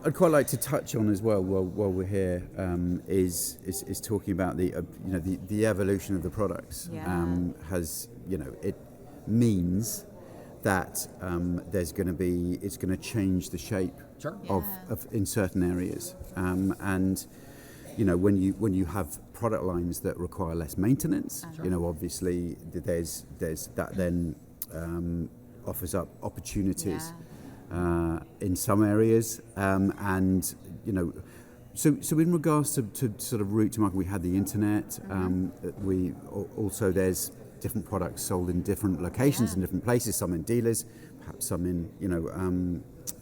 I'd quite like to touch on as well while we're here is talking about the evolution of the products. It means that it's going to change the shape of in certain areas, and when you have product lines that require less maintenance, obviously there's that then offers up opportunities in some areas, and so in regards to sort of route to market, we had the internet. We also there's different products sold in different locations in different places. Some in dealers, perhaps some in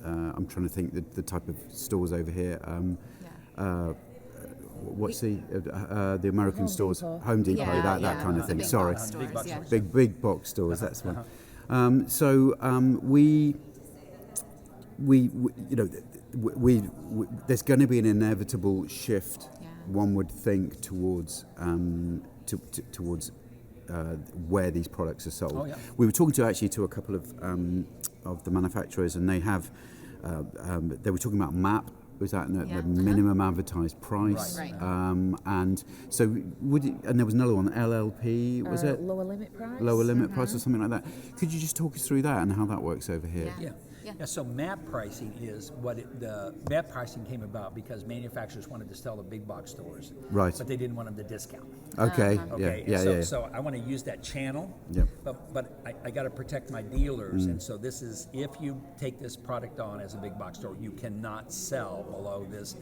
I'm trying to think the type of stores over here. What's the American stores? Home Depot, that kind of thing. Sorry, big box stores. That's one. We there's going to be an inevitable shift. One would think towards where these products are sold. We were talking to a couple of the manufacturers, and they have they were talking about MAP. Was that the minimum advertised price? Right. And so and there was another one, LLP, was it? Lower limit price. Lower limit price or something like that. Could you just talk us through that and how that works over here? Yeah, so MAP pricing is the MAP pricing came about because manufacturers wanted to sell to big box stores, right? But they didn't want them to discount. Okay. So I want to use that channel, but I got to protect my dealers, and so this is if you take this product on as a big box store, you cannot sell below this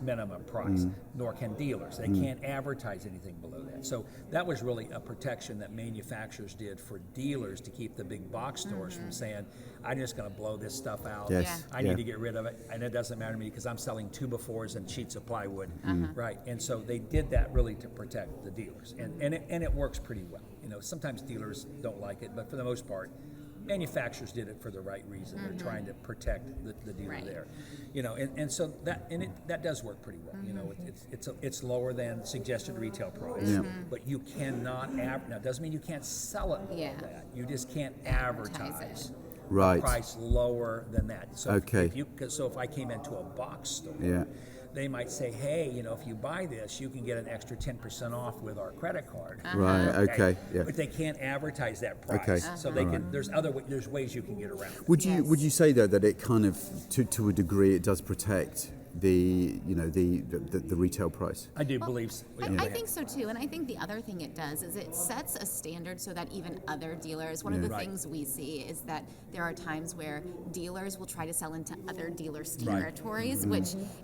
minimum price, nor can dealers. They can't advertise anything below that. So that was really a protection that manufacturers did for dealers to keep the big box stores from saying, I'm just going to blow this stuff out. I need to get rid of it, and it doesn't matter to me because I'm selling 2x4s and sheets of plywood, right? And so they did that really to protect the dealers, and it works pretty well. Sometimes dealers don't like it, but for the most part, manufacturers did it for the right reason. They're trying to protect the dealer there, and so that does work pretty well. It's lower than suggested retail price, but you cannot now doesn't mean you can't sell it below that. You just can't advertise a price lower than that. So if I came into a box store, they might say, hey, if you buy this, you can get an extra 10% off with our credit card. Right. Okay. Yeah. But they can't advertise that price, so they can. There's ways you can get around it. Would you say though that it kind of to a degree it does protect the retail price? I do believe so. I think so too, and I think the other thing it does is it sets a standard so that even other dealers. One of the things we see is that there are times where dealers will try to sell into other dealers' territories,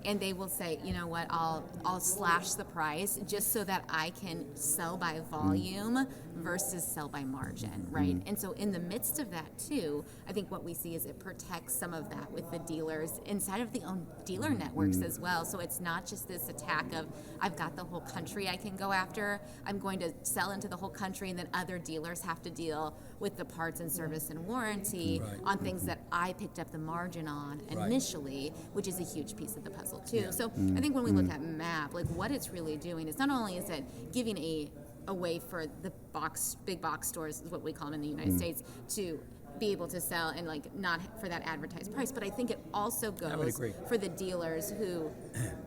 and they will say, you know what, I'll slash the price just so that I can sell by volume versus sell by margin, right? And so in the midst of that too, I think what we see is it protects some of that with the dealers inside of the own dealer networks as well. So it's not just this attack of I've got the whole country I can go after. I'm going to sell into the whole country, and then other dealers have to deal with the parts and service and warranty on things that I picked up the margin on initially, which is a huge piece of the puzzle too. So I think when we look at MAP, like what it's really doing is not only is it giving a way for the big box stores, is what we call them in the United States, to be able to sell and like not for that advertised price, but I think it also goes for the dealers who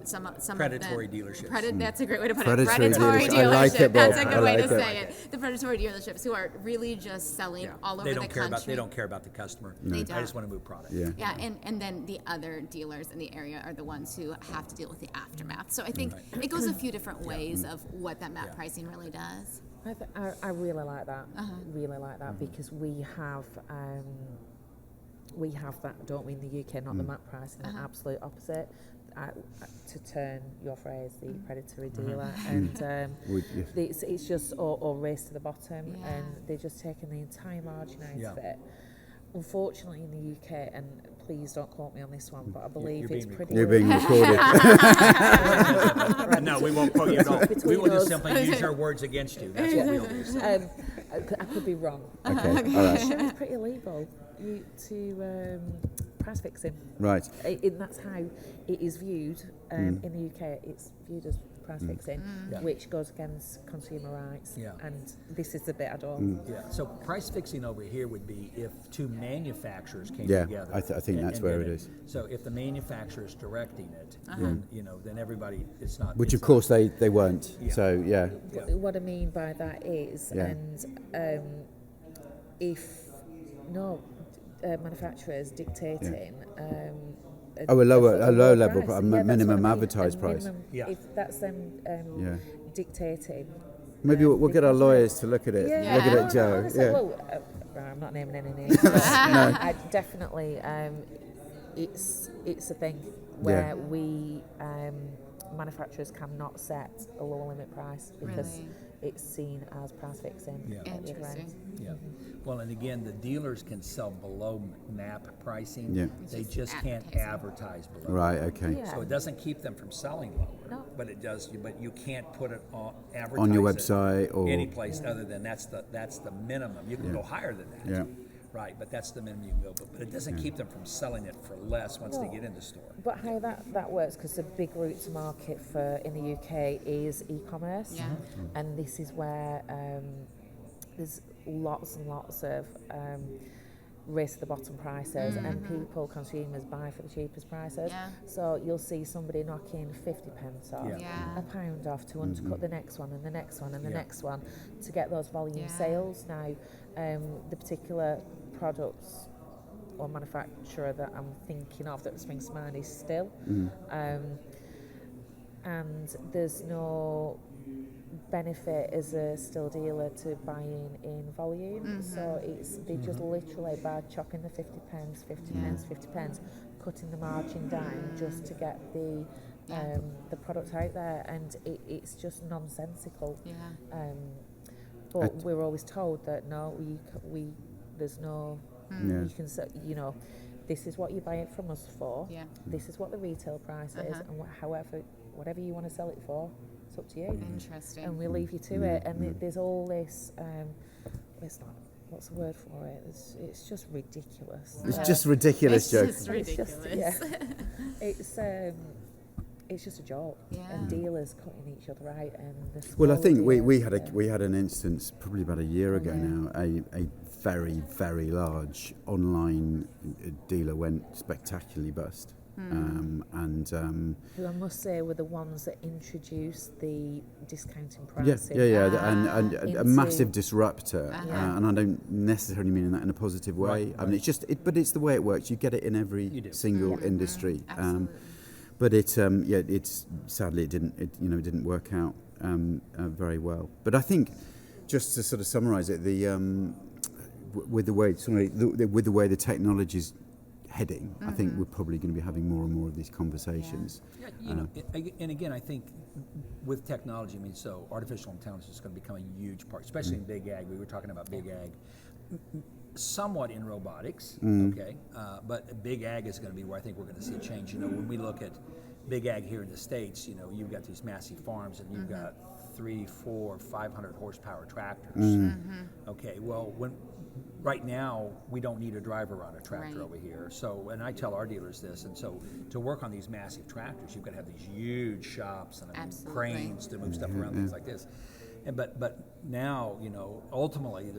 some predatory dealerships. That's a great way to put it. Predatory dealership. I like it, that's a good way to say it. The predatory dealerships who are really just selling all over the country. They don't care about the customer. They don't. I just want to move product. And then the other dealers in the area are the ones who have to deal with the aftermath. So I think it goes a few different ways of what that MAP pricing really does. I really like that. Really like that because we have that, don't we, in the UK? Not the MAP pricing, the absolute opposite. To turn your phrase, the predatory dealer, and it's just all race to the bottom, and they're just taking the entire margin out of it. Unfortunately, in the UK, and please don't quote me on this one, but I believe it's pretty. You're being recorded. No, we won't quote you at all. We will just simply use our words against you. That's what we'll do. I could be wrong. Okay, all right. It's pretty illegal to price fixing. Right. And that's how it is viewed in the UK. It's viewed as price fixing, which goes against consumer rights. Yeah. And this is the bit I don't. Yeah. So price fixing over here would be if two manufacturers came Yeah, together. I think that's where it is. So if the manufacturer is directing it, then then everybody, it's not. Which it's of course they weren't. Yeah. So yeah. What I mean by that is, if no manufacturers dictating. A low level, price. minimum advertised price. Minimum, Yeah. If that's them dictating. Maybe we'll get our lawyers to look at it. Yeah. Look at it, Joe. Honestly, Yeah. well, I'm not naming any names. I definitely, it's a thing where we manufacturers cannot set a lower limit price because it's seen as price fixing. Yeah. Interesting. Yeah. Well, and again, the dealers can sell below MAP pricing. Yeah. They just can't advertise below. Right. Okay. Yeah. So it doesn't keep them from selling lower. No. But it does. But you can't put it on advertise On your it website or any place other than that's the minimum. You can go higher than that. Yeah. Right, but that's the minimum you can go. But it doesn't keep them from selling it for less once they get in the store. But how that works, because the big route to market for in the UK is e-commerce, and this is where there's lots and lots of race to the bottom prices, and consumers buy for the cheapest prices. Yeah. So you'll see somebody knocking 50 pence off, Yeah. a pound off to undercut the next one and the next one and the next one to get those volume sales. Now, the particular products or manufacturer that I'm thinking of that springs to mind is Still, and there's no benefit as a Still dealer to buying in volume, so they just literally by chopping the 50 pence, cutting the margin down just to get the product out there, and it's just nonsensical. But we're always told that no, there's no, you can, this is what you buy it from us for. This is what the retail price is, and whatever you want to sell it for, it's up to you. Interesting. And we leave you to it. And there's all this. It's not. What's the word for it? It's just ridiculous. It's just ridiculous, Joe. It's ridiculous. It's just a joke, and dealers cutting each other out. And Well, I think we had an instance probably about a year ago now. A very, very large online dealer went spectacularly bust. Who I must say were the ones that introduced the discounting pricing. And a massive disruptor. And I don't necessarily mean that in a positive way. Right. I mean, but it's the way it works. You get it in every single industry. But it's sadly it didn't work out very well. But I think, just to sort of summarise it, with the way the technology's heading, I think we're probably going to be having more and more of these conversations. And again, I think with technology, so artificial intelligence is going to become a huge part, especially in big ag. We were talking about big ag. Somewhat in robotics, but big ag is going to be where I think we're going to see a change. When we look at big ag here in the States, you've got these massive farms and you've got 300, 400, 500 horsepower tractors. Okay, well, right now we don't need a driver on a tractor over here. So, and I tell our dealers this, and so to work on these massive tractors, you've got to have these huge shops and cranes to move stuff around, things like this. But now, ultimately,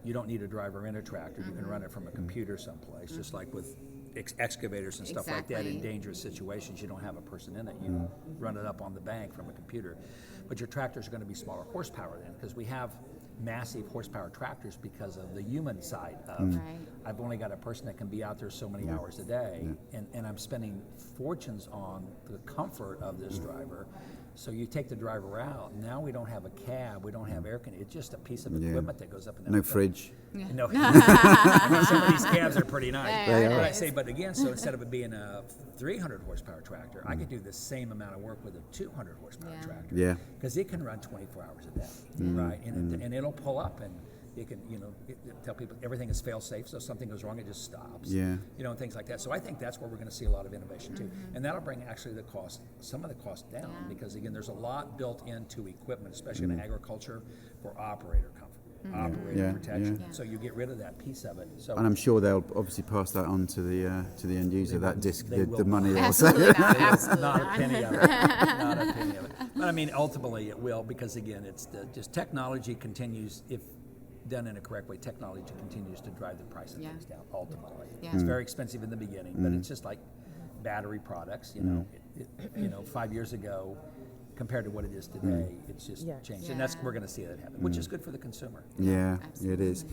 you don't need a driver in a tractor. You can run it from a computer someplace, just like with excavators and stuff like that. In dangerous situations, you don't have a person in it. You run it up on the bank from a computer. But your tractors are going to be smaller horsepower then, because we have massive horsepower tractors because of the human side of I've only got a person that can be out there so many hours a day, and I'm spending fortunes on the comfort of this driver. So you take the driver out. Now we don't have a cab. We don't have air conditioning. It's just a piece of equipment that goes up in that. No fridge. No. I mean, some of these cabs are pretty nice. They are. But I say, but again, so instead of it being a 300 horsepower tractor, I could do the same amount of work with a 200 horsepower tractor. Yeah. Because it can run 24 hours a day, right? And it'll pull up and it can, tell people everything is fail safe. So if something goes wrong, it just stops. Yeah. And things like that. So I think that's where we're going to see a lot of innovation too, and that'll bring actually some of the cost down because again, there's a lot built into equipment, especially in agriculture, for operator comfort. operator protection. So you get rid of that piece of it. So, and I'm sure they'll obviously pass that on to the end user. That disc, the will money they'll Absolutely save. not. Absolutely not a not. penny of it. Not a penny of it. But I mean, ultimately it will, because again, it's just technology continues, if done in a correct way, technology continues to drive the price of things down. Ultimately, it's very expensive in the beginning, but it's just like battery products. You know, 5 years ago, compared to what it is today, it's just changed, and we're going to see that happen, which is good for the consumer. Yeah, Absolutely. it is.